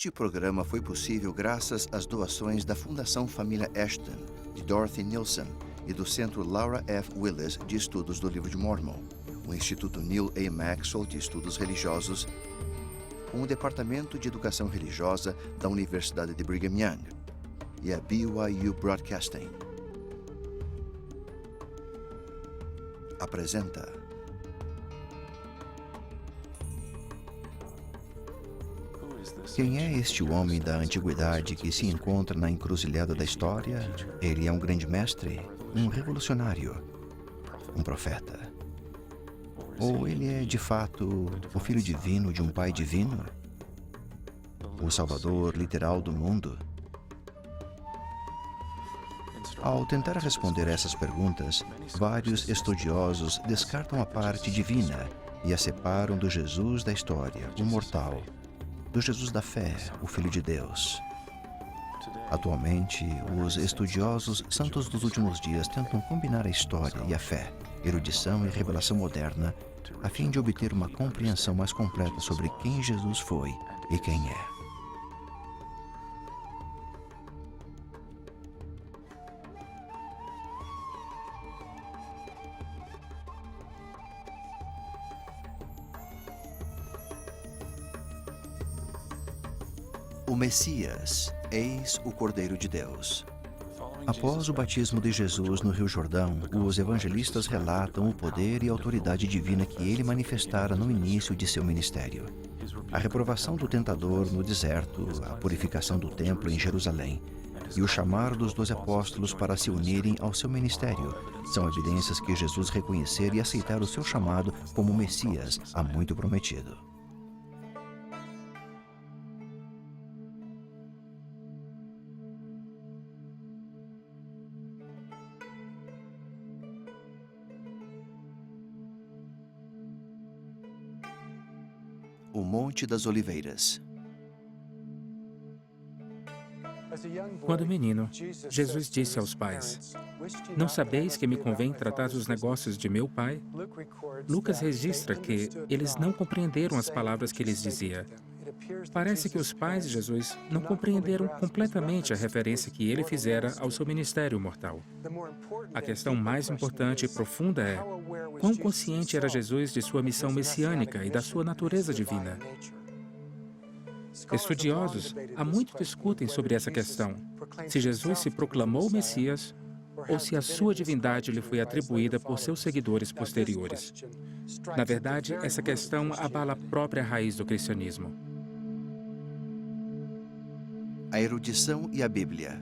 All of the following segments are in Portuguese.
Este programa foi possível graças às doações da Fundação Família Ashton, de Dorothy Nielsen, e do Centro Laura F. Willis de Estudos do Livro de Mormon, o Instituto Neil A. Maxwell de Estudos Religiosos, o Departamento de Educação Religiosa da Universidade de Brigham Young e a BYU Broadcasting. Apresenta Quem é este homem da antiguidade que se encontra na encruzilhada da história? Ele é um grande mestre, um revolucionário, um profeta. Ou ele é, de fato, o filho divino de um pai divino? O salvador literal do mundo? Ao tentar responder essas perguntas, vários estudiosos descartam a parte divina e a separam do Jesus da história, o mortal, do Jesus da fé, o Filho de Deus. Atualmente, os estudiosos santos dos últimos dias tentam combinar a história e a fé, erudição e revelação moderna, a fim de obter uma compreensão mais completa sobre quem Jesus foi e quem é. O Messias, eis o Cordeiro de Deus. Após o batismo de Jesus no Rio Jordão, os evangelistas relatam o poder e autoridade divina que ele manifestara no início de seu ministério. A reprovação do tentador no deserto, a purificação do templo em Jerusalém e o chamado dos 12 apóstolos para se unirem ao seu ministério são evidências que Jesus reconhecera e aceitara o seu chamado como Messias há muito prometido. O Monte das Oliveiras. Quando menino, Jesus disse aos pais: "Não sabeis que me convém tratar os negócios de meu pai?" Lucas registra que eles não compreenderam as palavras que lhes dizia. Parece que os pais de Jesus não compreenderam completamente a referência que ele fizera ao seu ministério mortal. A questão mais importante e profunda é: quão consciente era Jesus de sua missão messiânica e da sua natureza divina? Estudiosos há muito discutem sobre essa questão: se Jesus se proclamou Messias ou se a sua divindade lhe foi atribuída por seus seguidores posteriores. Na verdade, essa questão abala a própria raiz do cristianismo. A erudição e a Bíblia.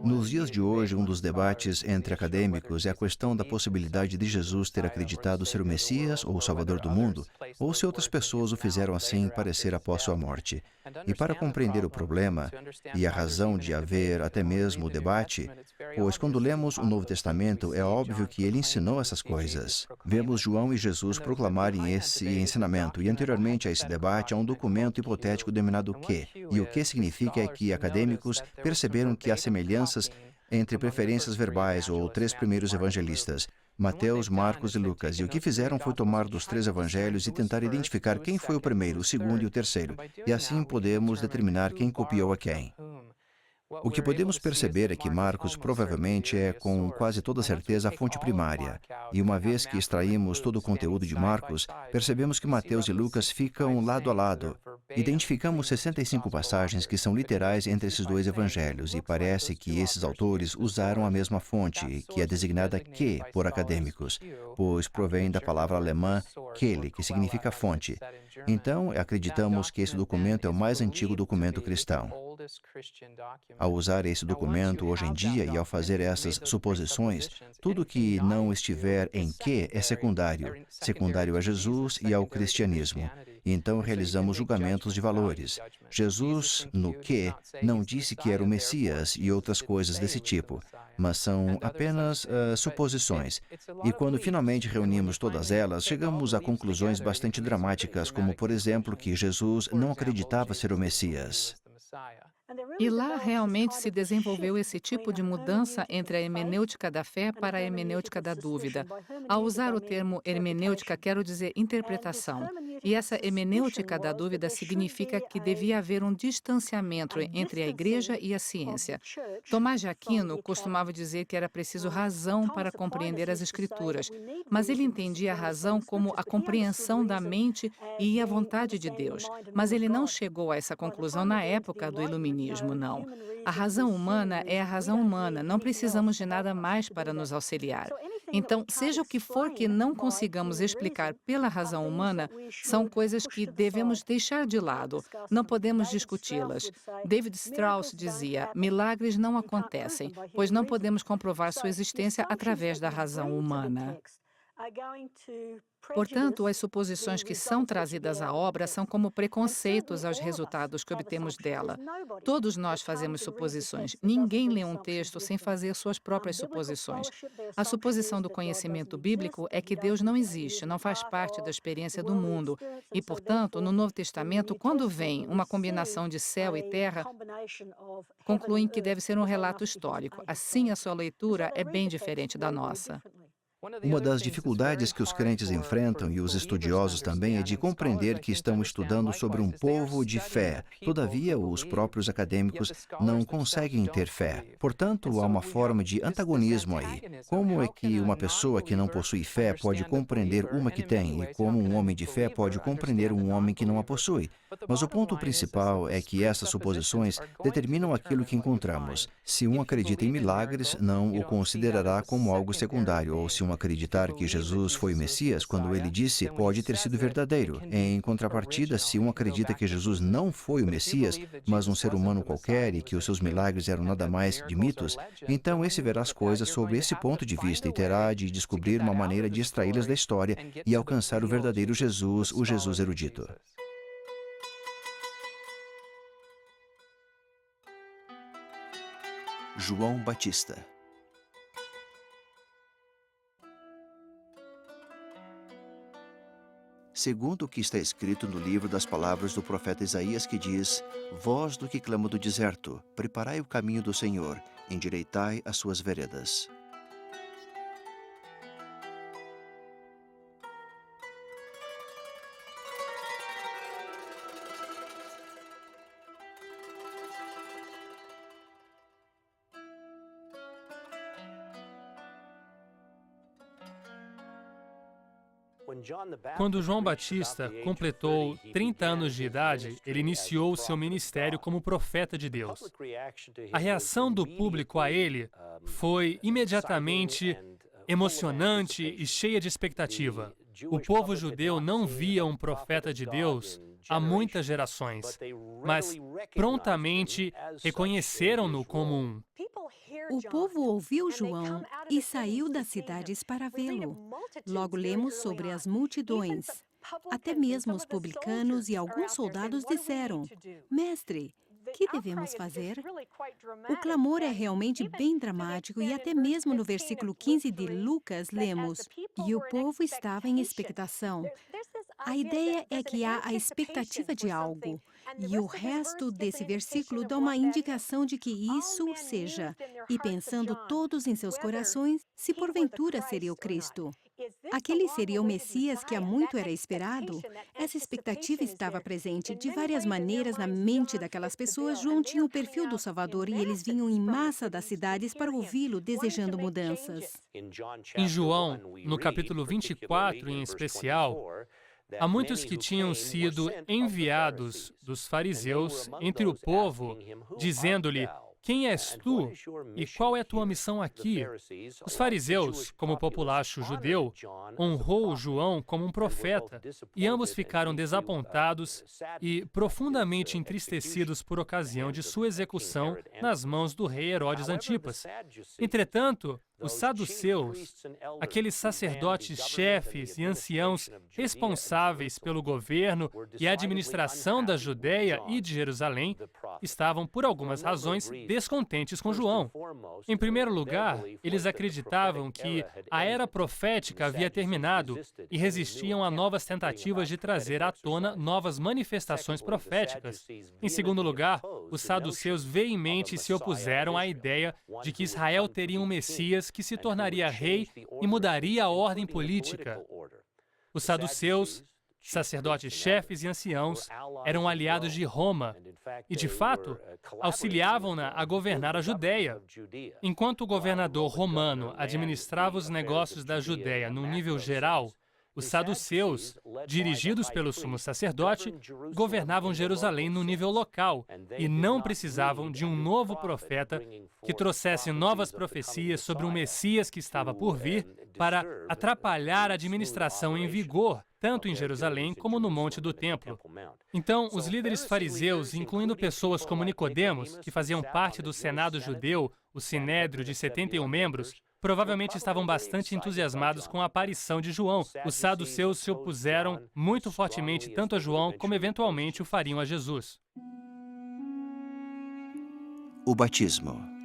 Nos dias de hoje, um dos debates entre acadêmicos é a questão da possibilidade de Jesus ter acreditado ser o Messias ou o Salvador do mundo, ou se outras pessoas o fizeram assim parecer após sua morte. E para compreender o problema e a razão de haver até mesmo o debate, pois quando lemos o Novo Testamento é óbvio que ele ensinou essas coisas. Vemos João e Jesus proclamarem esse ensinamento, e anteriormente a esse debate há um documento hipotético denominado "que", e o que significa é que acadêmicos perceberam que há semelhanças entre preferências verbais ou três primeiros evangelistas, Mateus, Marcos e Lucas, e o que fizeram foi tomar dos três evangelhos e tentar identificar quem foi o primeiro, o segundo e o terceiro, e assim podemos determinar quem copiou a quem. O que podemos perceber é que Marcos provavelmente é, com quase toda certeza, a fonte primária. E uma vez que extraímos todo o conteúdo de Marcos, percebemos que Mateus e Lucas ficam lado a lado. Identificamos 65 passagens que são literais entre esses dois evangelhos, e parece que esses autores usaram a mesma fonte, que é designada "que" por acadêmicos, pois provém da palavra alemã "Quelle", que significa fonte. Então, acreditamos que esse documento é o mais antigo documento cristão. Ao usar esse documento hoje em dia e ao fazer essas suposições, tudo que não estiver em "que" é secundário a Jesus e ao cristianismo. Então realizamos julgamentos de valores. Jesus, no "que", não disse que era o Messias e outras coisas desse tipo, mas são apenas suposições. E quando finalmente reunimos todas elas, chegamos a conclusões bastante dramáticas, como, por exemplo, que Jesus não acreditava ser o Messias. E lá realmente se desenvolveu esse tipo de mudança entre a hermenêutica da fé para a hermenêutica da dúvida. Ao usar o termo hermenêutica, quero dizer interpretação. E essa hermenêutica da dúvida significa que devia haver um distanciamento entre a igreja e a ciência. Tomás de Aquino costumava dizer que era preciso razão para compreender as Escrituras, mas ele entendia a razão como a compreensão da mente e a vontade de Deus. Mas ele não chegou a essa conclusão na época do Iluminismo, não. A razão humana é a razão humana, não precisamos de nada mais para nos auxiliar. Então, seja o que for que não consigamos explicar pela razão humana, são coisas que devemos deixar de lado, não podemos discuti-las. David Strauss dizia: milagres não acontecem, pois não podemos comprovar sua existência através da razão humana. Portanto, as suposições que são trazidas à obra são como preconceitos aos resultados que obtemos dela. Todos nós fazemos suposições. Ninguém lê um texto sem fazer suas próprias suposições. A suposição do conhecimento bíblico é que Deus não existe, não faz parte da experiência do mundo. E, portanto, no Novo Testamento, quando vem uma combinação de céu e terra, concluem que deve ser um relato histórico. Assim, a sua leitura é bem diferente da nossa. Uma das dificuldades que os crentes enfrentam, e os estudiosos também, é de compreender que estão estudando sobre um povo de fé. Todavia, os próprios acadêmicos não conseguem ter fé. Portanto, há uma forma de antagonismo aí. Como é que uma pessoa que não possui fé pode compreender uma que tem, e como um homem de fé pode compreender um homem que não a possui? Mas o ponto principal é que essas suposições determinam aquilo que encontramos. Se um acredita em milagres, não o considerará como algo secundário, ou se um acreditar que Jesus foi o Messias, quando ele disse, pode ter sido verdadeiro. Em contrapartida, se um acredita que Jesus não foi o Messias, mas um ser humano qualquer e que os seus milagres eram nada mais de mitos, então esse verá as coisas sobre esse ponto de vista e terá de descobrir uma maneira de extraí-las da história e alcançar o verdadeiro Jesus, o Jesus erudito. João Batista. Segundo o que está escrito no livro das palavras do profeta Isaías, que diz: voz do que clama do deserto, preparai o caminho do Senhor, endireitai as suas veredas. Quando João Batista completou 30 anos de idade, ele iniciou seu ministério como profeta de Deus. A reação do público a ele foi imediatamente emocionante e cheia de expectativa. O povo judeu não via um profeta de Deus há muitas gerações, mas prontamente reconheceram-no como um. O povo ouviu João e saiu das cidades para vê-lo. Logo lemos sobre as multidões. Até mesmo os publicanos e alguns soldados disseram: Mestre, que devemos fazer? O clamor é realmente bem dramático e até mesmo no versículo 15 de Lucas lemos: e o povo estava em expectação. A ideia é que há a expectativa de algo. E o resto desse versículo dá uma indicação de que isso seja, e pensando todos em seus corações, se porventura seria o Cristo. Aquele seria o Messias que há muito era esperado? Essa expectativa estava presente de várias maneiras na mente daquelas pessoas. João tinha o perfil do Salvador e eles vinham em massa das cidades para ouvi-lo, desejando mudanças. Em João, no capítulo 24 em especial, há muitos que tinham sido enviados dos fariseus entre o povo, dizendo-lhe: quem és tu e qual é a tua missão aqui? Os fariseus, como populacho judeu, honrou João como um profeta, e ambos ficaram desapontados e profundamente entristecidos por ocasião de sua execução nas mãos do rei Herodes Antipas. Entretanto, os saduceus, aqueles sacerdotes chefes e anciãos responsáveis pelo governo e administração da Judéia e de Jerusalém, estavam, por algumas razões, descontentes com João. Em primeiro lugar, eles acreditavam que a era profética havia terminado e resistiam a novas tentativas de trazer à tona novas manifestações proféticas. Em segundo lugar, os saduceus veemente se opuseram à ideia de que Israel teria um Messias que se tornaria rei e mudaria a ordem política. Os saduceus sacerdotes chefes e anciãos eram aliados de Roma e, de fato, auxiliavam-na a governar a Judéia. Enquanto o governador romano administrava os negócios da Judéia num nível geral, os saduceus, dirigidos pelo sumo sacerdote, governavam Jerusalém no nível local e não precisavam de um novo profeta que trouxesse novas profecias sobre um Messias que estava por vir para atrapalhar a administração em vigor, tanto em Jerusalém como no Monte do Templo. Então, os líderes fariseus, incluindo pessoas como Nicodemos, que faziam parte do Senado judeu, o Sinédrio de 71 membros, provavelmente estavam bastante entusiasmados com a aparição de João. Os saduceus se opuseram muito fortemente tanto a João como eventualmente o fariam a Jesus. O batismo.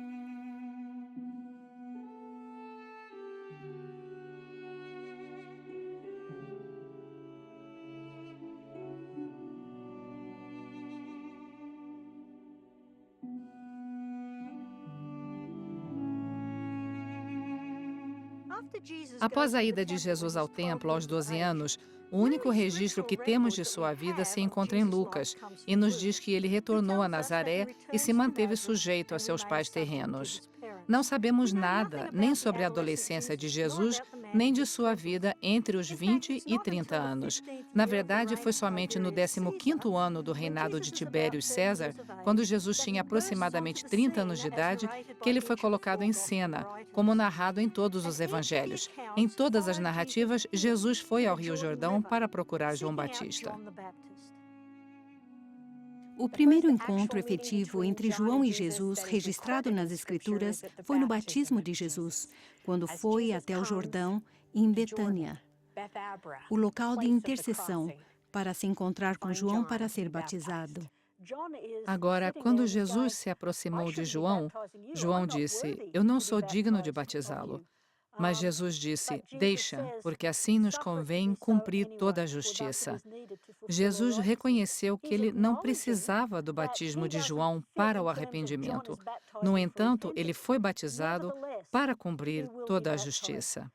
Após a ida de Jesus ao templo aos 12 anos, o único registro que temos de sua vida se encontra em Lucas e nos diz que ele retornou a Nazaré e se manteve sujeito a seus pais terrenos. Não sabemos nada nem sobre a adolescência de Jesus, nem de sua vida entre os 20 e 30 anos. Na verdade, foi somente no 15º ano do reinado de Tibério César, quando Jesus tinha aproximadamente 30 anos de idade, que ele foi colocado em cena, como narrado em todos os evangelhos. Em todas as narrativas, Jesus foi ao Rio Jordão para procurar João Batista. O primeiro encontro efetivo entre João e Jesus, registrado nas Escrituras, foi no batismo de Jesus, quando foi até o Jordão, em Betânia, o local de intercessão, para se encontrar com João para ser batizado. Agora, quando Jesus se aproximou de João, João disse: "Eu não sou digno de batizá-lo." Mas Jesus disse: "Deixa, porque assim nos convém cumprir toda a justiça." Jesus reconheceu que ele não precisava do batismo de João para o arrependimento. No entanto, ele foi batizado para cumprir toda a justiça.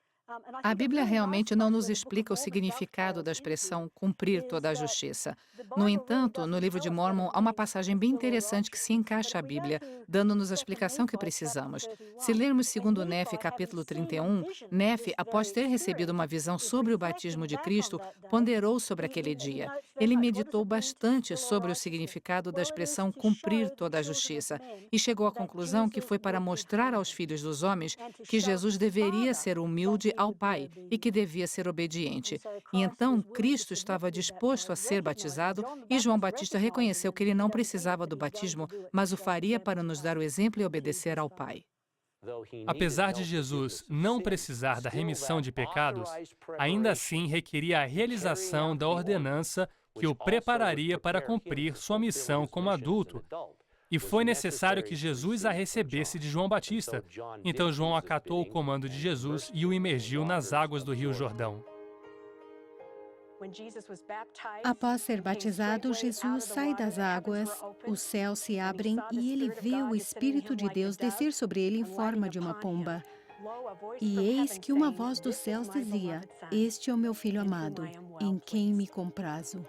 A Bíblia realmente não nos explica o significado da expressão cumprir toda a justiça. No entanto, no livro de Mórmon há uma passagem bem interessante que se encaixa à Bíblia, dando-nos a explicação que precisamos. Se lermos segundo Nefe, capítulo 31, Nefe, após ter recebido uma visão sobre o batismo de Cristo, ponderou sobre aquele dia. Ele meditou bastante sobre o significado da expressão cumprir toda a justiça e chegou à conclusão que foi para mostrar aos filhos dos homens que Jesus deveria ser humilde ao Pai e que devia ser obediente. E então Cristo estava disposto a ser batizado e João Batista reconheceu que ele não precisava do batismo, mas o faria para nos dar o exemplo e obedecer ao Pai. Apesar de Jesus não precisar da remissão de pecados, ainda assim requeria a realização da ordenança que o prepararia para cumprir sua missão como adulto. E foi necessário que Jesus a recebesse de João Batista. Então João acatou o comando de Jesus e o imergiu nas águas do Rio Jordão. Após ser batizado, Jesus sai das águas, os céus se abrem e ele vê o Espírito de Deus descer sobre ele em forma de uma pomba. E eis que uma voz dos céus dizia: "Este é o meu Filho amado, em quem me comprazo."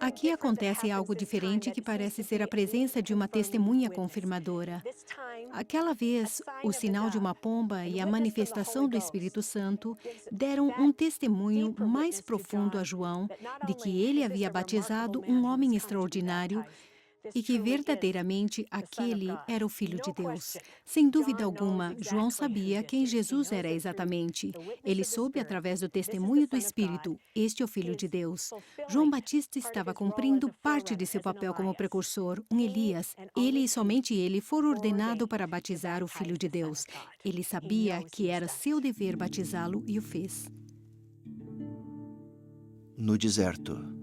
Aqui acontece algo diferente que parece ser a presença de uma testemunha confirmadora. Aquela vez, o sinal de uma pomba e a manifestação do Espírito Santo deram um testemunho mais profundo a João de que ele havia batizado um homem extraordinário e que verdadeiramente aquele era o Filho de Deus. Sem dúvida alguma, João sabia quem Jesus era exatamente. Ele soube através do testemunho do Espírito: "Este é o Filho de Deus." João Batista estava cumprindo parte de seu papel como precursor, um Elias. Ele e somente ele foram ordenados para batizar o Filho de Deus. Ele sabia que era seu dever batizá-lo e o fez. No deserto.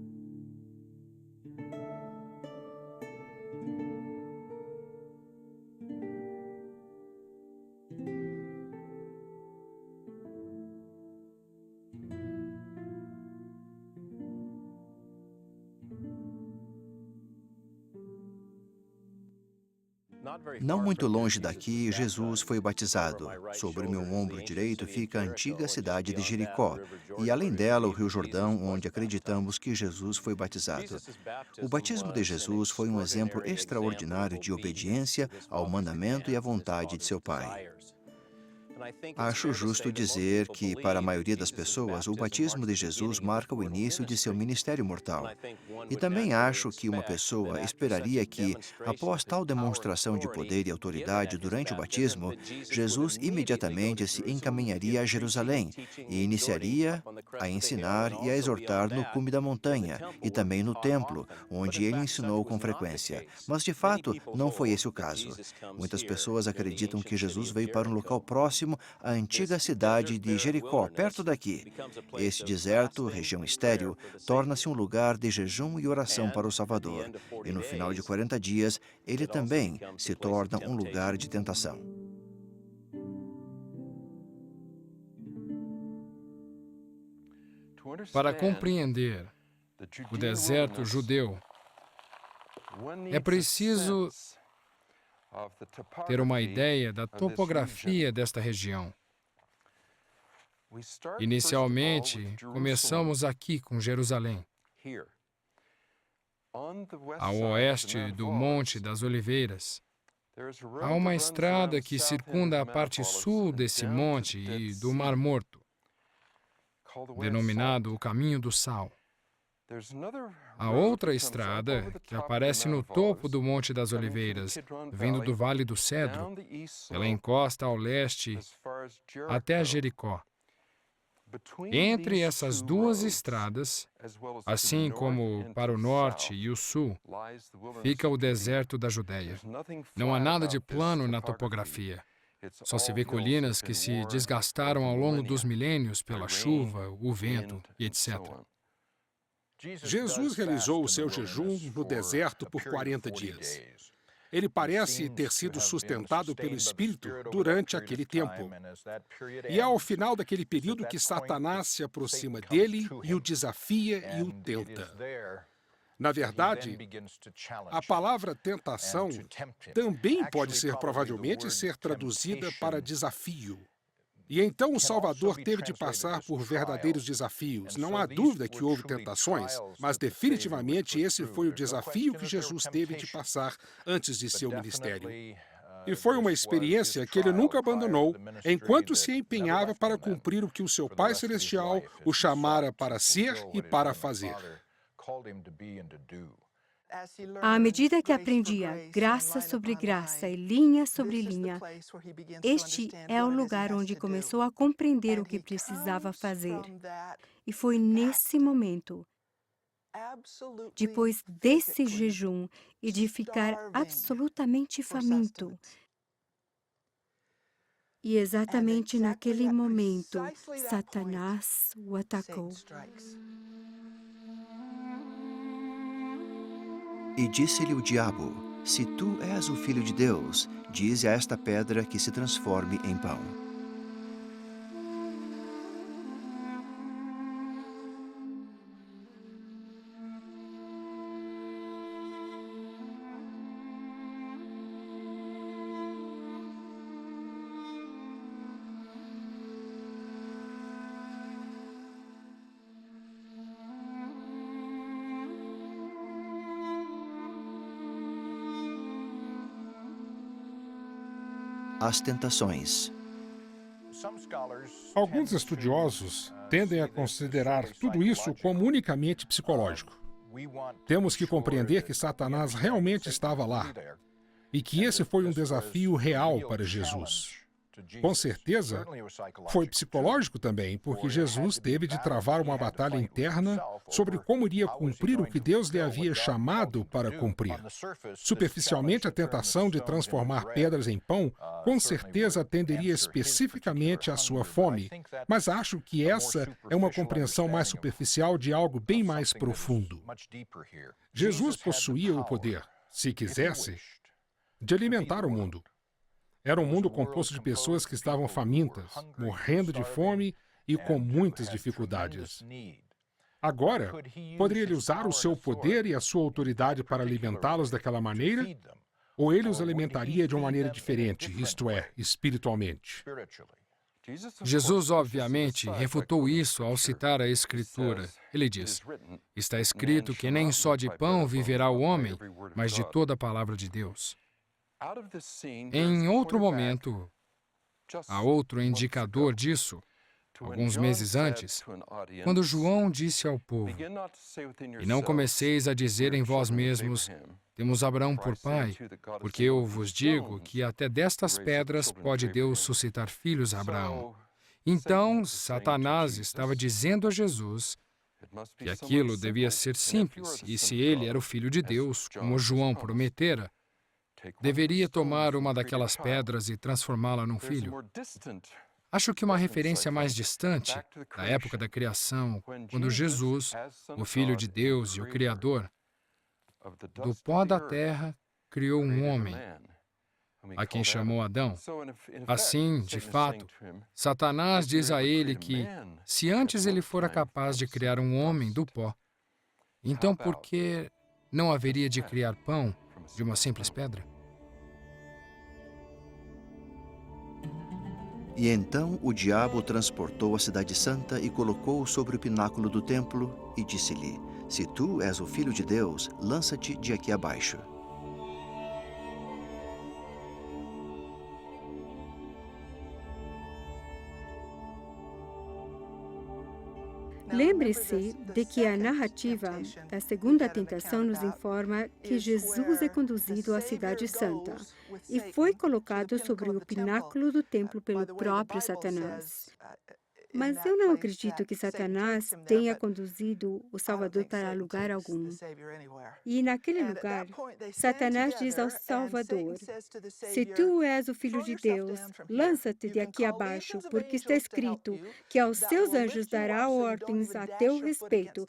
Não muito longe daqui, Jesus foi batizado. Sobre meu ombro direito fica a antiga cidade de Jericó, e além dela, o Rio Jordão, onde acreditamos que Jesus foi batizado. O batismo de Jesus foi um exemplo extraordinário de obediência ao mandamento e à vontade de seu Pai. Acho justo dizer que, para a maioria das pessoas, o batismo de Jesus marca o início de seu ministério mortal. E também acho que uma pessoa esperaria que, após tal demonstração de poder e autoridade durante o batismo, Jesus imediatamente se encaminharia a Jerusalém e iniciaria a ensinar e a exortar no cume da montanha e também no templo, onde ele ensinou com frequência. Mas, de fato, não foi esse o caso. Muitas pessoas acreditam que Jesus veio para um local próximo à antiga cidade de Jericó, perto daqui. Esse deserto, região estéril, torna-se um lugar de jejum e oração para o Salvador. E no final de 40 dias, ele também se torna um lugar de tentação. Para compreender o deserto judeu, é preciso ter uma ideia da topografia desta região. Inicialmente, começamos aqui com Jerusalém. Ao oeste do Monte das Oliveiras, há uma estrada que circunda a parte sul desse monte e do Mar Morto, denominado o Caminho do Sal. A outra estrada, que aparece no topo do Monte das Oliveiras, vindo do Vale do Cedro, ela encosta ao leste até Jericó. Entre essas duas estradas, assim como para o norte e o sul, fica o deserto da Judéia. Não há nada de plano na topografia. Só se vê colinas que se desgastaram ao longo dos milênios pela chuva, o vento e etc. Jesus realizou o seu jejum no deserto por 40 dias. Ele parece ter sido sustentado pelo Espírito durante aquele tempo. E é ao final daquele período que Satanás se aproxima dele e o desafia e o tenta. Na verdade, a palavra tentação também pode provavelmente ser traduzida para desafio. E então o Salvador teve de passar por verdadeiros desafios. Não há dúvida que houve tentações, mas definitivamente esse foi o desafio que Jesus teve de passar antes de seu ministério. E foi uma experiência que ele nunca abandonou, enquanto se empenhava para cumprir o que o seu Pai Celestial o chamara para ser e para fazer. À medida que aprendia graça sobre graça e linha sobre linha, este é o lugar onde começou a compreender o que precisava fazer. E foi nesse momento, depois desse jejum e de ficar absolutamente faminto, e exatamente naquele momento, Satanás o atacou. E disse-lhe o diabo: se tu és o Filho de Deus, dize a esta pedra que se transforme em pão. As tentações. Alguns estudiosos tendem a considerar tudo isso como unicamente psicológico. Temos que compreender que Satanás realmente estava lá e que esse foi um desafio real para Jesus. Com certeza, foi psicológico também, porque Jesus teve de travar uma batalha interna sobre como iria cumprir o que Deus lhe havia chamado para cumprir. Superficialmente, a tentação de transformar pedras em pão, com certeza atenderia especificamente à sua fome, mas acho que essa é uma compreensão mais superficial de algo bem mais profundo. Jesus possuía o poder, se quisesse, de alimentar o mundo. Era um mundo composto de pessoas que estavam famintas, morrendo de fome e com muitas dificuldades. Agora, poderia ele usar o seu poder e a sua autoridade para alimentá-los daquela maneira? ou ele os alimentaria de uma maneira diferente, isto é, espiritualmente. Jesus, obviamente, refutou isso ao citar a Escritura. Ele diz: está escrito que nem só de pão viverá o homem, mas de toda a palavra de Deus. Em outro momento, há outro indicador disso. Alguns meses antes, quando João disse ao povo: e não comeceis a dizer em vós mesmos, temos Abraão por pai, porque eu vos digo que até destas pedras pode Deus suscitar filhos a Abraão. Então, Satanás estava dizendo a Jesus que aquilo devia ser simples, e se ele era o Filho de Deus, como João prometera, deveria tomar uma daquelas pedras e transformá-la num filho. Acho que uma referência mais distante, da época da criação, quando Jesus, o Filho de Deus e o Criador, do pó da terra, criou um homem, a quem chamou Adão. Assim, de fato, Satanás diz a ele que, se antes ele fora capaz de criar um homem do pó, então por que não haveria de criar pão de uma simples pedra? E então o diabo transportou a cidade santa e colocou-o sobre o pináculo do templo e disse-lhe: se tu és o Filho de Deus, lança-te de aqui abaixo. Lembre-se de que a narrativa da segunda tentação nos informa que Jesus é conduzido à Cidade Santa e foi colocado sobre o pináculo do templo pelo próprio Satanás. Mas eu não acredito que Satanás tenha conduzido o Salvador para lugar algum. E naquele lugar, Satanás diz ao Salvador: se tu és o Filho de Deus, lança-te de aqui abaixo, porque está escrito que aos seus anjos dará ordens a teu respeito.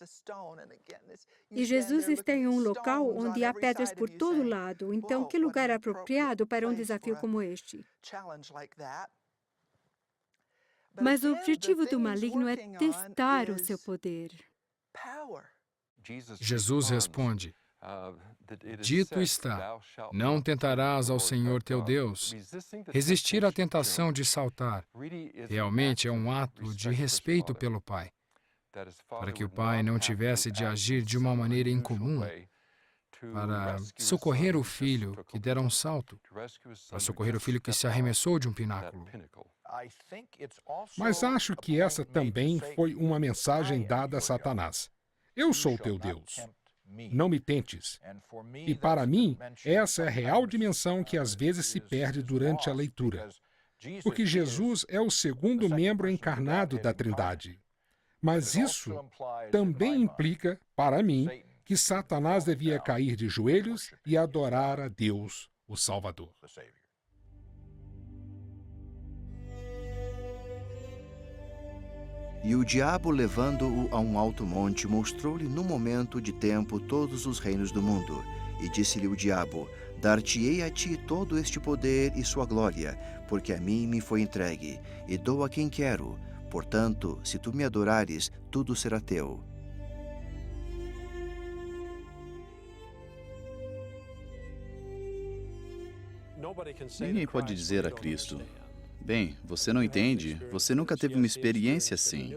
E Jesus está em um local onde há pedras por todo lado, então que lugar apropriado para um desafio como este? Mas o objetivo do maligno é testar o seu poder. Jesus responde: dito está, não tentarás ao Senhor teu Deus. Resistir à tentação de saltar realmente é um ato de respeito pelo Pai, para que o Pai não tivesse de agir de uma maneira incomum, para socorrer o filho que dera um salto, para socorrer o filho que se arremessou de um pináculo. Mas acho que essa também foi uma mensagem dada a Satanás. Eu sou teu Deus. Não me tentes. E para mim, essa é a real dimensão que às vezes se perde durante a leitura. Porque Jesus é o segundo membro encarnado da Trindade. Mas isso também implica, para mim, que Satanás devia cair de joelhos e adorar a Deus, o Salvador. E o diabo, levando-o a um alto monte, mostrou-lhe num momento de tempo todos os reinos do mundo. E disse-lhe o diabo: dar-te-ei a ti todo este poder e sua glória, porque a mim me foi entregue, e dou a quem quero. Portanto, se tu me adorares, tudo será teu. Ninguém pode dizer a Cristo: bem, você não entende, você nunca teve uma experiência assim.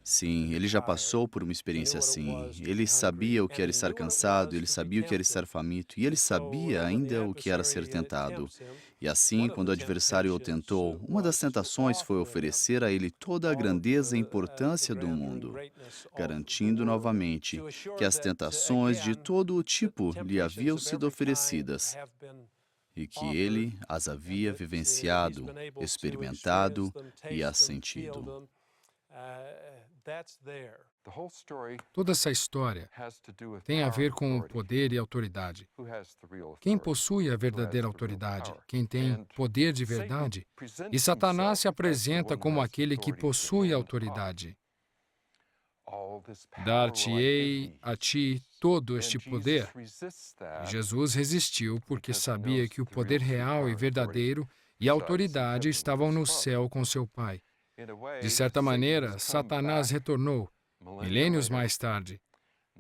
Sim, ele já passou por uma experiência assim. Ele sabia o que era estar cansado, ele sabia o que era estar faminto, e ele sabia ainda o que era ser tentado. E assim, quando o adversário o tentou, uma das tentações foi oferecer a ele toda a grandeza e importância do mundo, garantindo novamente que as tentações de todo o tipo lhe haviam sido oferecidas, e que ele as havia vivenciado, experimentado e assentido. Toda essa história tem a ver com o poder e autoridade. Quem possui a verdadeira autoridade? Quem tem poder de verdade? E Satanás se apresenta como aquele que possui a autoridade. Dar-te-ei a ti todo este poder. E Jesus resistiu porque sabia que o poder real e verdadeiro e a autoridade estavam no céu com seu Pai. De certa maneira, Satanás retornou, milênios mais tarde,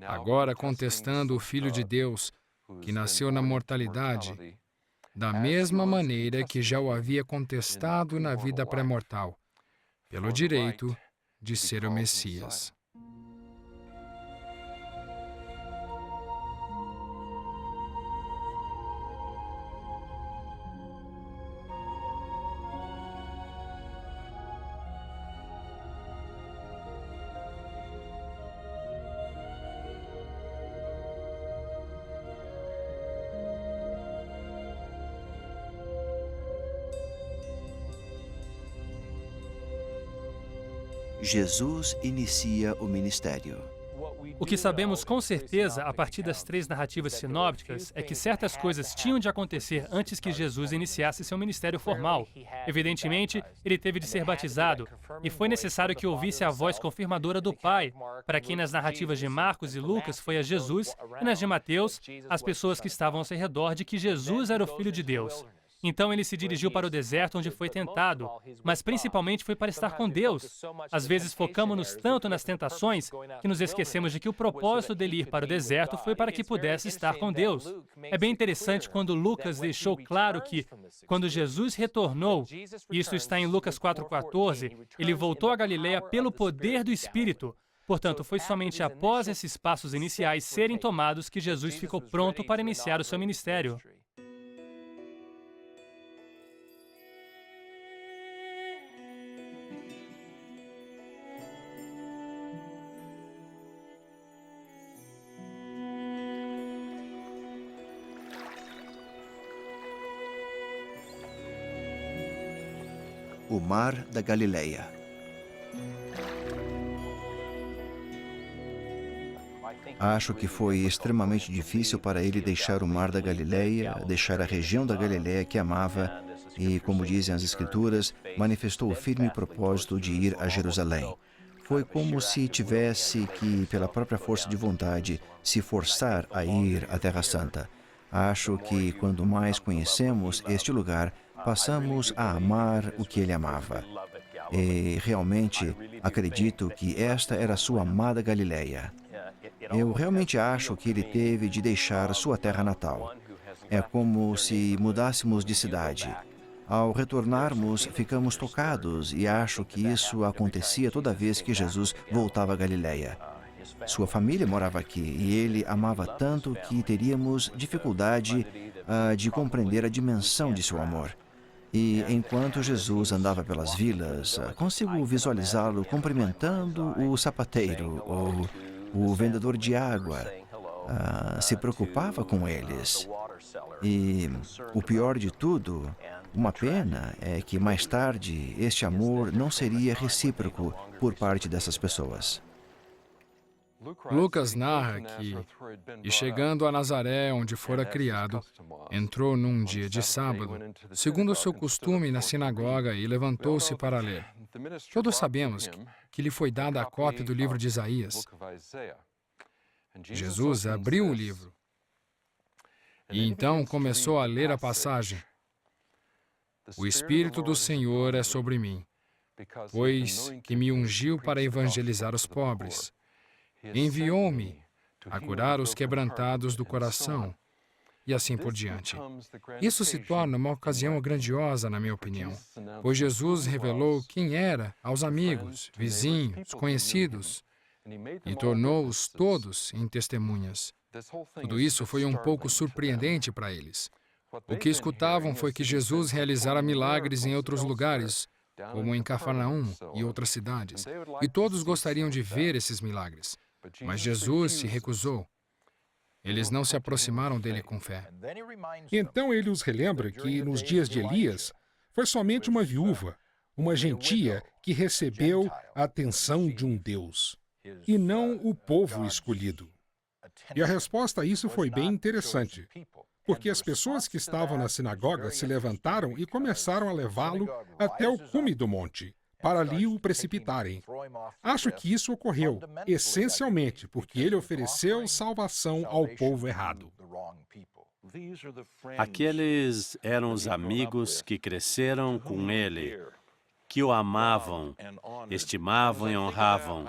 agora contestando o Filho de Deus, que nasceu na mortalidade, da mesma maneira que já o havia contestado na vida pré-mortal, pelo direito de ser o Messias. Jesus inicia o ministério. O que sabemos com certeza, a partir das 3 narrativas sinópticas, é que certas coisas tinham de acontecer antes que Jesus iniciasse seu ministério formal. Evidentemente, ele teve de ser batizado, e foi necessário que ouvisse a voz confirmadora do Pai, para quem nas narrativas de Marcos e Lucas foi a Jesus, e nas de Mateus, as pessoas que estavam ao seu redor de que Jesus era o Filho de Deus. Então ele se dirigiu para o deserto onde foi tentado, mas principalmente foi para estar com Deus. Às vezes focamos-nos tanto nas tentações que nos esquecemos de que o propósito dele ir para o deserto foi para que pudesse estar com Deus. É bem interessante quando Lucas deixou claro que, quando Jesus retornou, e isso está em Lucas 4,14, ele voltou a Galileia pelo poder do Espírito. Portanto, foi somente após esses passos iniciais serem tomados que Jesus ficou pronto para iniciar o seu ministério. O Mar da Galileia. Acho que foi extremamente difícil para ele deixar o Mar da Galileia, deixar a região da Galileia que amava e, como dizem as Escrituras, manifestou o firme propósito de ir a Jerusalém. Foi como se tivesse que, pela própria força de vontade, se forçar a ir à Terra Santa. Acho que, quando mais conhecemos este lugar, passamos a amar o que ele amava. E realmente acredito que esta era a sua amada Galileia. Eu realmente acho que ele teve de deixar sua terra natal. É como se mudássemos de cidade. Ao retornarmos, ficamos tocados e acho que isso acontecia toda vez que Jesus voltava a Galileia. Sua família morava aqui e ele amava tanto que teríamos dificuldade de compreender a dimensão de seu amor. E enquanto Jesus andava pelas vilas, consigo visualizá-lo cumprimentando o sapateiro ou o vendedor de água. Se preocupava com eles. E o pior de tudo, uma pena, é que mais tarde este amor não seria recíproco por parte dessas pessoas. Lucas narra que, e chegando a Nazaré, onde fora criado, entrou num dia de sábado, segundo o seu costume, na sinagoga, e levantou-se para ler. Todos sabemos que lhe foi dada a cópia do livro de Isaías. Jesus abriu o livro e então começou a ler a passagem. O Espírito do Senhor é sobre mim, pois que me ungiu para evangelizar os pobres. Enviou-me a curar os quebrantados do coração, e assim por diante. Isso se torna uma ocasião grandiosa, na minha opinião, pois Jesus revelou quem era aos amigos, vizinhos, conhecidos, e tornou-os todos em testemunhas. Tudo isso foi um pouco surpreendente para eles. O que escutavam foi que Jesus realizara milagres em outros lugares, como em Cafarnaum e outras cidades, e todos gostariam de ver esses milagres. Mas Jesus se recusou. Eles não se aproximaram dele com fé. Então ele os relembra que, nos dias de Elias, foi somente uma viúva, uma gentia, que recebeu a atenção de um Deus, e não o povo escolhido. E a resposta a isso foi bem interessante, porque as pessoas que estavam na sinagoga se levantaram e começaram a levá-lo até o cume do monte, para ali o precipitarem. Acho que isso ocorreu, essencialmente, porque ele ofereceu salvação ao povo errado. Aqueles eram os amigos que cresceram com ele. que o amavam, estimavam e honravam.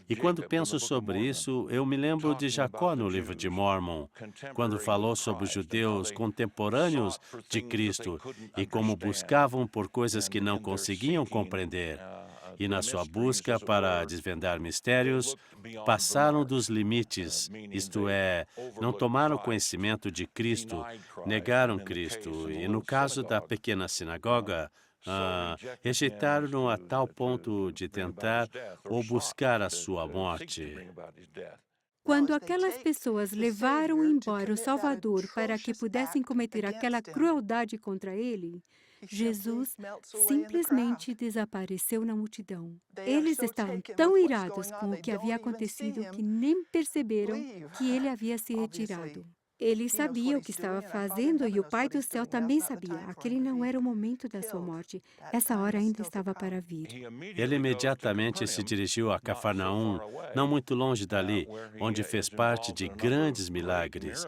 E quando penso sobre isso, eu me lembro de Jacó no livro de Mórmon, quando falou sobre os judeus contemporâneos de Cristo e como buscavam por coisas que não conseguiam compreender. E na sua busca para desvendar mistérios, passaram dos limites, isto é, não tomaram conhecimento de Cristo, negaram Cristo. E no caso da pequena sinagoga, rejeitaram-no a tal ponto de tentar ou buscar a sua morte. Quando aquelas pessoas levaram embora o Salvador para que pudessem cometer aquela crueldade contra ele, Jesus simplesmente desapareceu na multidão. Eles estavam tão irados com o que havia acontecido que nem perceberam que ele havia se retirado. Ele sabia o que estava fazendo e o Pai do céu também sabia. Aquele não era o momento da sua morte. Essa hora ainda estava para vir. Ele imediatamente se dirigiu a Cafarnaum, não muito longe dali, onde fez parte de grandes milagres,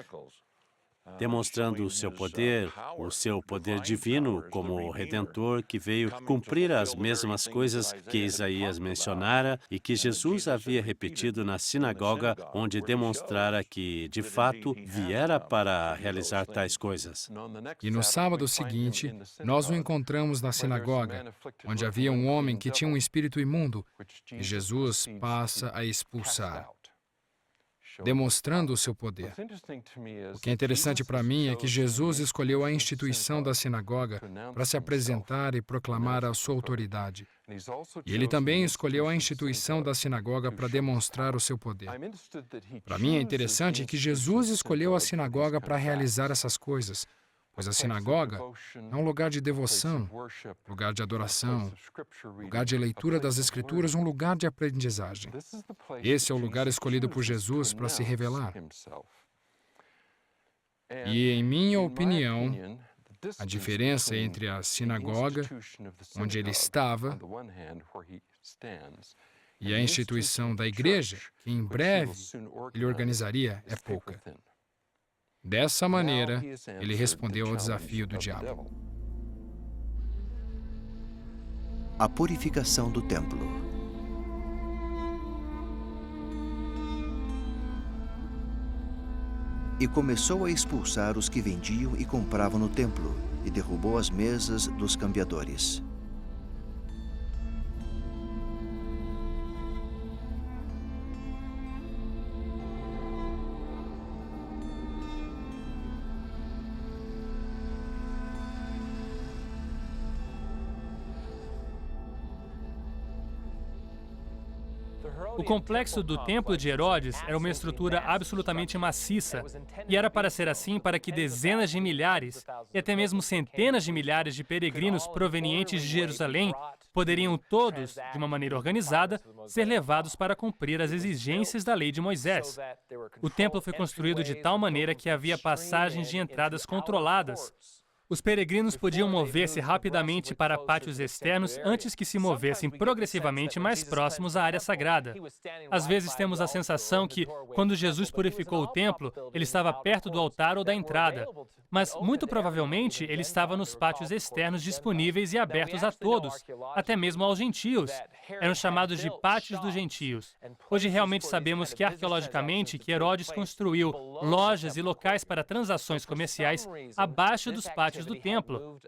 demonstrando o seu poder divino como Redentor que veio cumprir as mesmas coisas que Isaías mencionara e que Jesus havia repetido na sinagoga, onde demonstrara que, de fato, viera para realizar tais coisas. E no sábado seguinte, nós o encontramos na sinagoga, onde havia um homem que tinha um espírito imundo, e Jesus passa a expulsar, demonstrando o seu poder. O que é interessante para mim é que Jesus escolheu a instituição da sinagoga para se apresentar e proclamar a sua autoridade. E ele também escolheu a instituição da sinagoga para demonstrar o seu poder. Para mim é interessante que Jesus escolheu a sinagoga para realizar essas coisas, pois a sinagoga é um lugar de devoção, lugar de adoração, lugar de leitura das Escrituras, um lugar de aprendizagem. Esse é o lugar escolhido por Jesus para se revelar. E, em minha opinião, a diferença entre a sinagoga, onde ele estava, e a instituição da igreja, que em breve ele organizaria, é pouca. Dessa maneira, ele respondeu ao desafio do diabo. A purificação do templo. E começou a expulsar os que vendiam e compravam no templo, e derrubou as mesas dos cambiadores. O complexo do Templo de Herodes era uma estrutura absolutamente maciça, e era para ser assim para que dezenas de milhares, e até mesmo centenas de milhares de peregrinos provenientes de Jerusalém poderiam todos, de uma maneira organizada, ser levados para cumprir as exigências da lei de Moisés. O templo foi construído de tal maneira que havia passagens de entradas controladas. Os peregrinos podiam mover-se rapidamente para pátios externos antes que se movessem progressivamente mais próximos à área sagrada. Às vezes temos a sensação que, quando Jesus purificou o templo, ele estava perto do altar ou da entrada. Mas, muito provavelmente, ele estava nos pátios externos disponíveis e abertos a todos, até mesmo aos gentios. Eram chamados de pátios dos gentios. Hoje realmente sabemos que, arqueologicamente, que Herodes construiu lojas e locais para transações comerciais abaixo dos pátios do templo.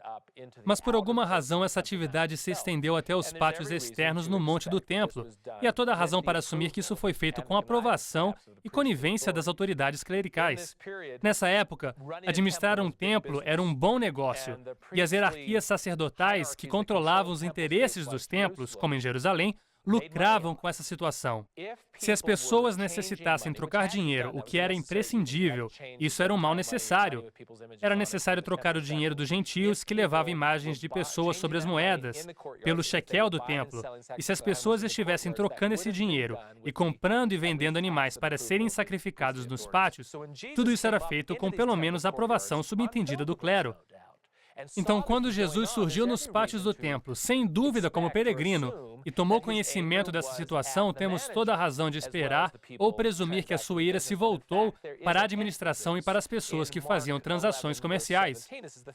Mas por alguma razão essa atividade se estendeu até os pátios externos no monte do templo, e há toda a razão para assumir que isso foi feito com aprovação e conivência das autoridades clericais. Nessa época, administrar um templo era um bom negócio, e as hierarquias sacerdotais que controlavam os interesses dos templos, como em Jerusalém, lucravam com essa situação. Se as pessoas necessitassem trocar dinheiro, o que era imprescindível, isso era um mal necessário. Era necessário trocar o dinheiro dos gentios, que levavam imagens de pessoas sobre as moedas, pelo shekel do templo. E se as pessoas estivessem trocando esse dinheiro e comprando e vendendo animais para serem sacrificados nos pátios, tudo isso era feito com pelo menos a aprovação subentendida do clero. Então, quando Jesus surgiu nos pátios do templo, sem dúvida como peregrino, e tomou conhecimento dessa situação, temos toda a razão de esperar ou presumir que a sua ira se voltou para a administração e para as pessoas que faziam transações comerciais.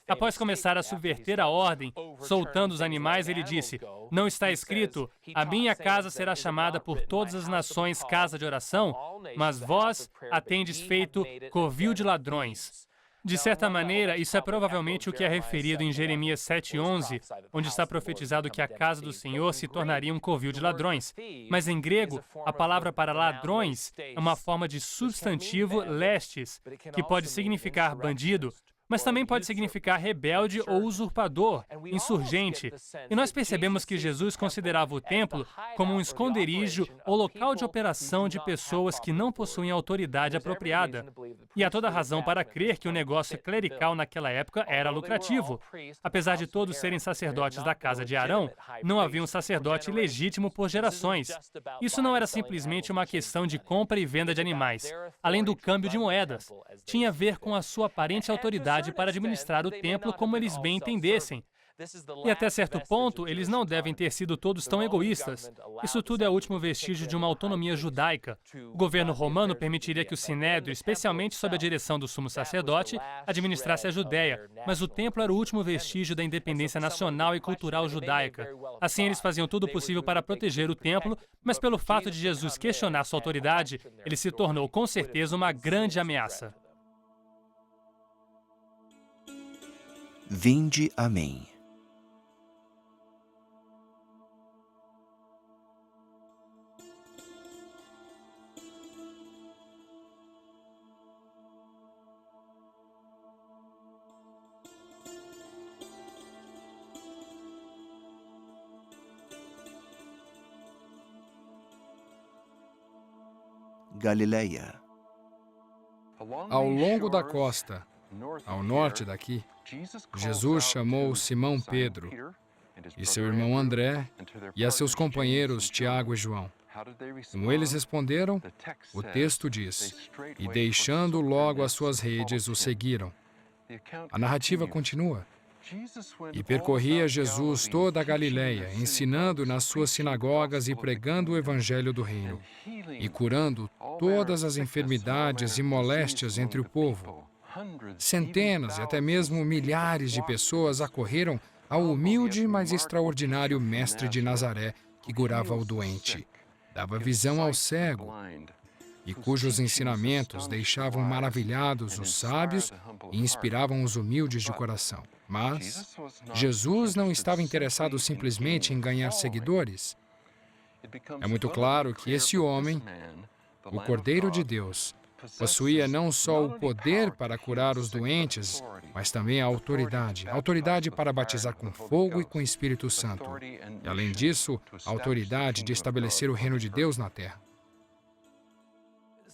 Após começar a subverter a ordem, soltando os animais, ele disse: "Não está escrito, a minha casa será chamada por todas as nações casa de oração, mas vós a tendes feito covil de ladrões." De certa maneira, isso é provavelmente o que é referido em Jeremias 7:11, onde está profetizado que a casa do Senhor se tornaria um covil de ladrões. Mas em grego, a palavra para ladrões é uma forma de substantivo lestes, que pode significar bandido, mas também pode significar rebelde ou usurpador, insurgente. E nós percebemos que Jesus considerava o templo como um esconderijo ou local de operação de pessoas que não possuem autoridade apropriada. E há toda razão para crer que o negócio clerical naquela época era lucrativo. Apesar de todos serem sacerdotes da casa de Arão, não havia um sacerdote legítimo por gerações. Isso não era simplesmente uma questão de compra e venda de animais, além do câmbio de moedas. Tinha a ver com a sua aparente autoridade para administrar o templo como eles bem entendessem. E até certo ponto, eles não devem ter sido todos tão egoístas. Isso tudo é o último vestígio de uma autonomia judaica. O governo romano permitiria que o Sinédrio, especialmente sob a direção do sumo sacerdote, administrasse a Judéia, mas o templo era o último vestígio da independência nacional e cultural judaica. Assim, eles faziam tudo o possível para proteger o templo, mas pelo fato de Jesus questionar sua autoridade, ele se tornou com certeza uma grande ameaça. Vinde a mim. Galileia. Ao longo da costa, ao norte daqui, Jesus chamou Simão Pedro e seu irmão André e a seus companheiros Tiago e João. Como eles responderam, o texto diz: "E deixando logo as suas redes, o seguiram." A narrativa continua. "E percorria Jesus toda a Galileia, ensinando nas suas sinagogas e pregando o evangelho do reino, e curando todas as enfermidades e moléstias entre o povo. Centenas e até mesmo milhares de pessoas acorreram ao humilde, mas extraordinário mestre de Nazaré, que curava o doente, dava visão ao cego, e cujos ensinamentos deixavam maravilhados os sábios e inspiravam os humildes de coração. Mas Jesus não estava interessado simplesmente em ganhar seguidores. É muito claro que esse homem, o Cordeiro de Deus, possuía não só o poder para curar os doentes, mas também a autoridade para batizar com fogo e com o Espírito Santo. E, além disso, a autoridade de estabelecer o reino de Deus na terra.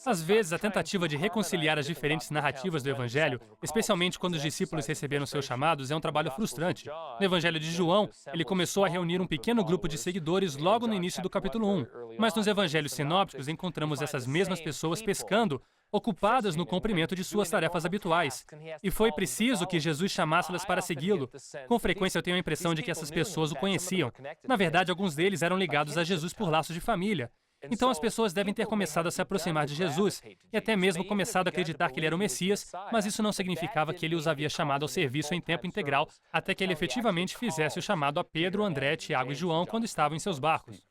Às vezes, a tentativa de reconciliar as diferentes narrativas do Evangelho, especialmente quando os discípulos receberam seus chamados, é um trabalho frustrante. No Evangelho de João, ele começou a reunir um pequeno grupo de seguidores logo no início do capítulo 1. Mas nos Evangelhos sinópticos, encontramos essas mesmas pessoas pescando, ocupadas no cumprimento de suas tarefas habituais. E foi preciso que Jesus chamasse-las para segui-lo. Com frequência, eu tenho a impressão de que essas pessoas o conheciam. Na verdade, alguns deles eram ligados a Jesus por laços de família. Então as pessoas devem ter começado a se aproximar de Jesus e até mesmo começado a acreditar que ele era o Messias, mas isso não significava que ele os havia chamado ao serviço em tempo integral até que ele efetivamente fizesse o chamado a Pedro, André, Tiago e João quando estavam em seus barcos.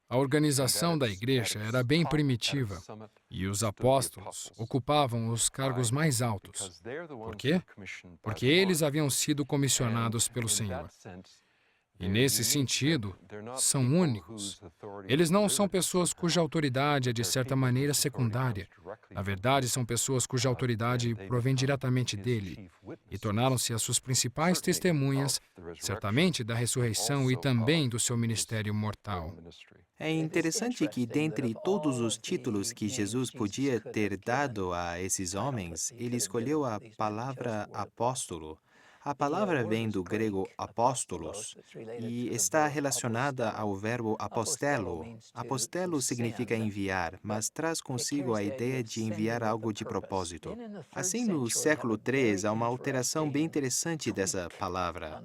A organização da igreja era bem primitiva e os apóstolos ocupavam os cargos mais altos. Por quê? Porque eles haviam sido comissionados pelo Senhor. E, nesse sentido, são únicos. Eles não são pessoas cuja autoridade é, de certa maneira, secundária. Na verdade, são pessoas cuja autoridade provém diretamente dele e tornaram-se as suas principais testemunhas, certamente da ressurreição e também do seu ministério mortal. É interessante que, dentre todos os títulos que Jesus podia ter dado a esses homens, ele escolheu a palavra apóstolo. A palavra vem do grego apóstolos e está relacionada ao verbo apostelo. Apostelo significa enviar, mas traz consigo a ideia de enviar algo de propósito. Assim, no século III, há uma alteração bem interessante dessa palavra.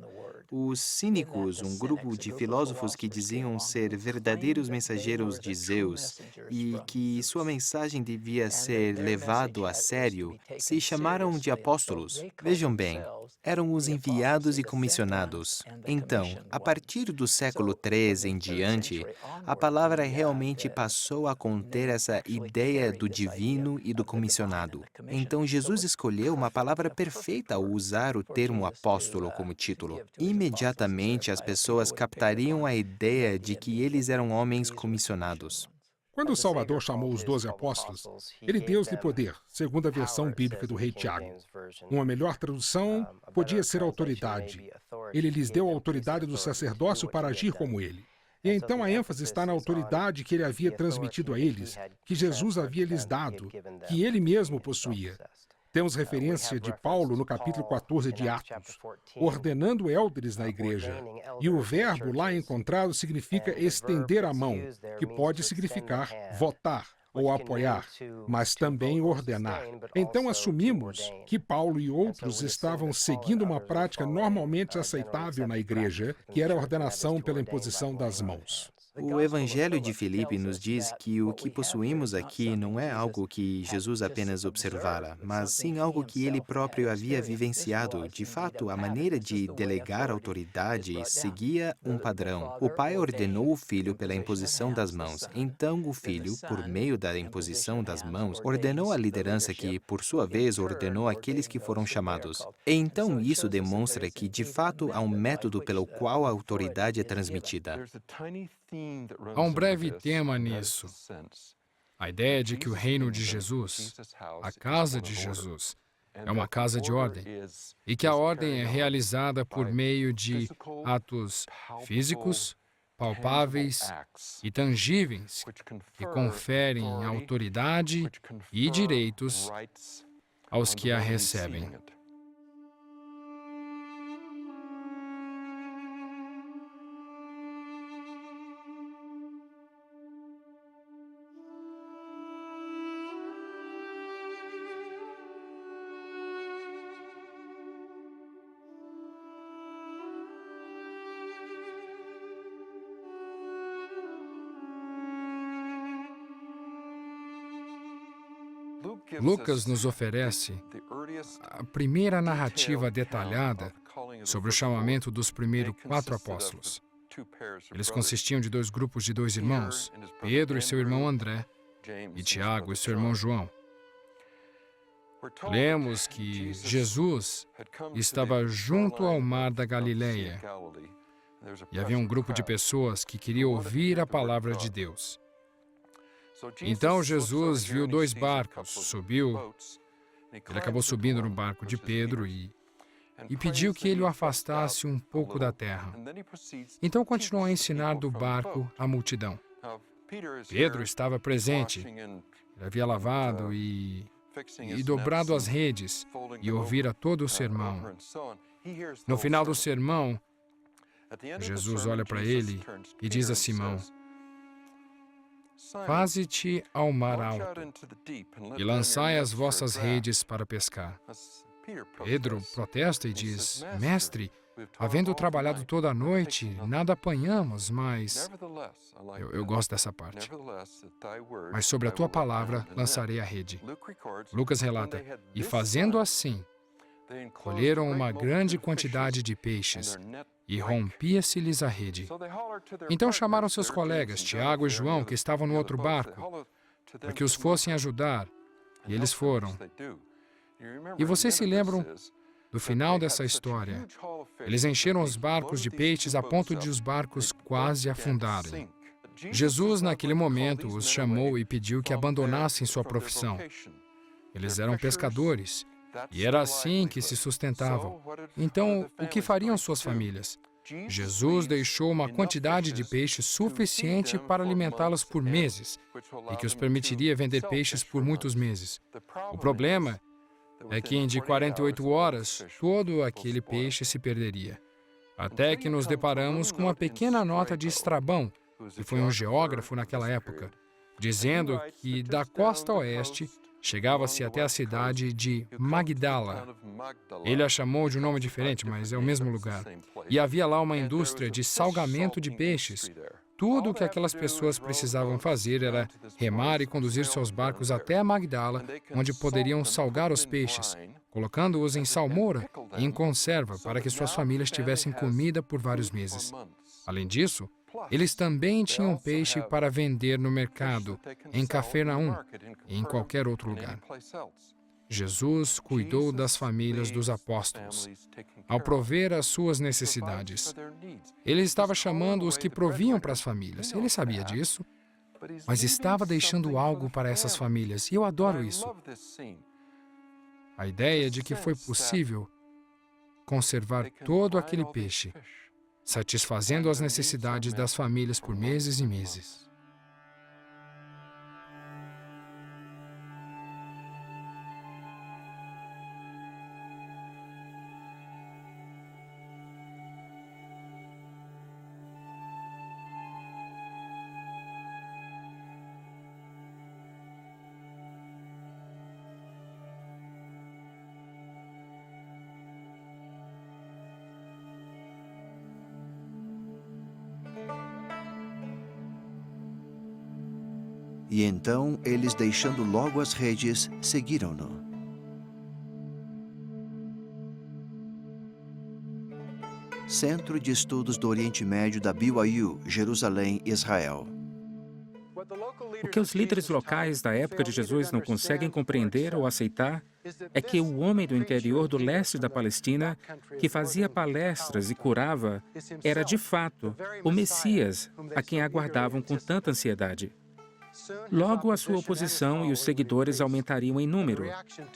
Os cínicos, um grupo de filósofos que diziam ser verdadeiros mensageiros de Zeus e que sua mensagem devia ser levada a sério, se chamaram de apóstolos. Vejam bem, eram os enviados e comissionados. Então, a partir do século III em diante, a palavra realmente passou a conter essa ideia do divino e do comissionado. Então, Jesus escolheu uma palavra perfeita ao usar o termo apóstolo como título. Imediatamente, as pessoas captariam a ideia de que eles eram homens comissionados. Quando o Salvador chamou os 12 apóstolos, ele deu-lhe poder, segundo a versão bíblica do rei Tiago. Uma melhor tradução podia ser autoridade. Ele lhes deu a autoridade do sacerdócio para agir como ele. E então a ênfase está na autoridade que ele havia transmitido a eles, que Jesus havia lhes dado, que ele mesmo possuía. Temos referência de Paulo no capítulo 14 de Atos, ordenando élderes na igreja. E o verbo lá encontrado significa estender a mão, que pode significar votar ou apoiar, mas também ordenar. Então assumimos que Paulo e outros estavam seguindo uma prática normalmente aceitável na igreja, que era a ordenação pela imposição das mãos. O Evangelho de Filipe nos diz que o que possuímos aqui não é algo que Jesus apenas observara, mas sim algo que ele próprio havia vivenciado. De fato, a maneira de delegar autoridade seguia um padrão. O Pai ordenou o Filho pela imposição das mãos. Então, o Filho, por meio da imposição das mãos, ordenou a liderança que, por sua vez, ordenou aqueles que foram chamados. E então, isso demonstra que, de fato, há um método pelo qual a autoridade é transmitida. Há um breve tema nisso. A ideia de que o reino de Jesus, a casa de Jesus, é uma casa de ordem e que a ordem é realizada por meio de atos físicos, palpáveis e tangíveis que conferem autoridade e direitos aos que a recebem. Lucas nos oferece a primeira narrativa detalhada sobre o chamamento dos primeiros 4 apóstolos. Eles consistiam de 2 grupos de 2 irmãos, Pedro e seu irmão André, e Tiago e seu irmão João. Lemos que Jesus estava junto ao mar da Galileia e havia um grupo de pessoas que queriam ouvir a palavra de Deus. Então Jesus viu 2 barcos, subiu, ele acabou subindo no barco de Pedro e pediu que ele o afastasse um pouco da terra. Então continuou a ensinar do barco à multidão. Pedro estava presente, ele havia lavado e dobrado as redes e ouvira todo o sermão. No final do sermão, Jesus olha para ele e diz a Simão: faze-te ao mar alto e lançai as vossas redes para pescar. Pedro protesta e diz: Mestre, havendo trabalhado toda a noite, nada apanhamos, mas... Eu gosto dessa parte. Mas sobre a tua palavra lançarei a rede. Lucas relata: e fazendo assim, colheram uma grande quantidade de peixes, e rompia-se-lhes a rede. Então chamaram seus colegas, Tiago e João, que estavam no outro barco, para que os fossem ajudar, e eles foram. E vocês se lembram do final dessa história? Eles encheram os barcos de peixes a ponto de os barcos quase afundarem. Jesus, naquele momento, os chamou e pediu que abandonassem sua profissão. Eles eram pescadores, e era assim que se sustentavam. Então, o que fariam suas famílias? Jesus deixou uma quantidade de peixes suficiente para alimentá-los por meses e que os permitiria vender peixes por muitos meses. O problema é que de 48 horas, todo aquele peixe se perderia. Até que nos deparamos com uma pequena nota de Estrabão, que foi um geógrafo naquela época, dizendo que da costa oeste chegava-se até a cidade de Magdala. Ele a chamou de um nome diferente, mas é o mesmo lugar. E havia lá uma indústria de salgamento de peixes. Tudo o que aquelas pessoas precisavam fazer era remar e conduzir seus barcos até Magdala, onde poderiam salgar os peixes, colocando-os em salmoura e em conserva para que suas famílias tivessem comida por vários meses. Além disso, eles também tinham peixe para vender no mercado, em Cafarnaum e em qualquer outro lugar. Jesus cuidou das famílias dos apóstolos, ao prover as suas necessidades. Ele estava chamando os que proviam para as famílias. Ele sabia disso, mas estava deixando algo para essas famílias, e eu adoro isso. A ideia de que foi possível conservar todo aquele peixe, satisfazendo as necessidades das famílias por meses e meses. E então, eles, deixando logo as redes, seguiram-no. Centro de Estudos do Oriente Médio da BYU, Jerusalém, Israel. O que os líderes locais da época de Jesus não conseguem compreender ou aceitar é que o homem do interior do leste da Palestina, que fazia palestras e curava, era de fato o Messias a quem aguardavam com tanta ansiedade. Logo, a sua oposição e os seguidores aumentariam em número.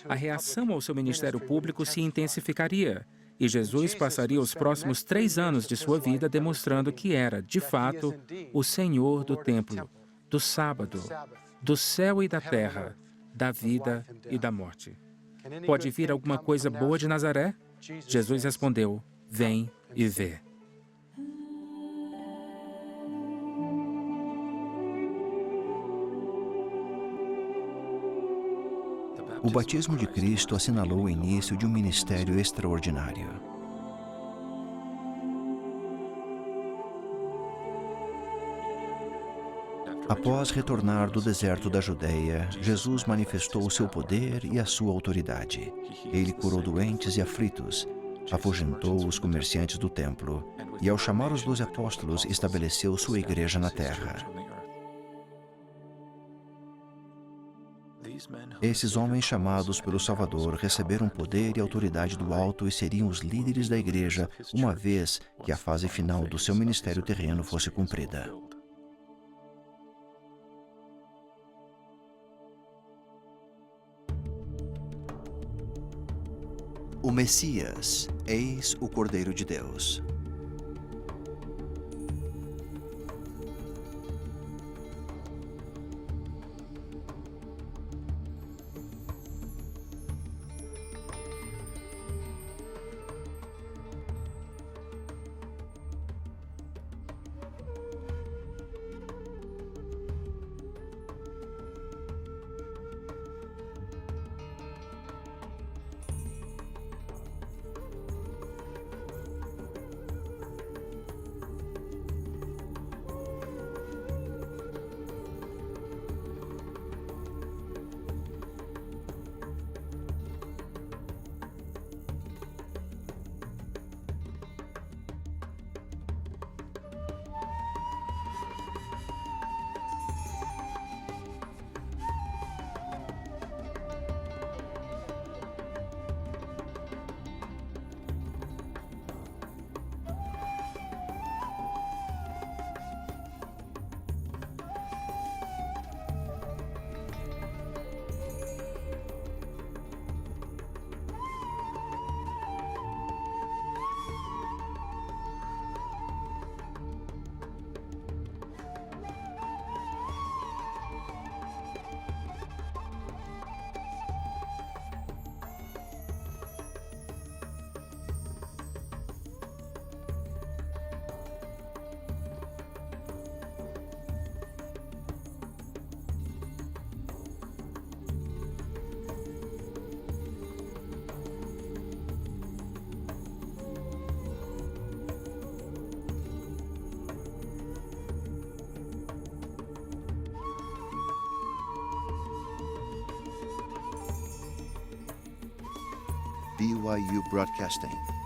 A reação ao seu ministério público se intensificaria, e Jesus passaria os próximos 3 anos de sua vida demonstrando que era, de fato, o Senhor do templo, do sábado, do céu e da terra, da vida e da morte. Pode vir alguma coisa boa de Nazaré? Jesus respondeu: vem e vê. O batismo de Cristo assinalou o início de um ministério extraordinário. Após retornar do deserto da Judéia, Jesus manifestou o seu poder e a sua autoridade. Ele curou doentes e aflitos, afugentou os comerciantes do templo e, ao chamar os 12 apóstolos, estabeleceu sua igreja na terra. Esses homens chamados pelo Salvador receberam poder e autoridade do alto e seriam os líderes da igreja uma vez que a fase final do seu ministério terreno fosse cumprida. O Messias, eis o Cordeiro de Deus. BYU Broadcasting.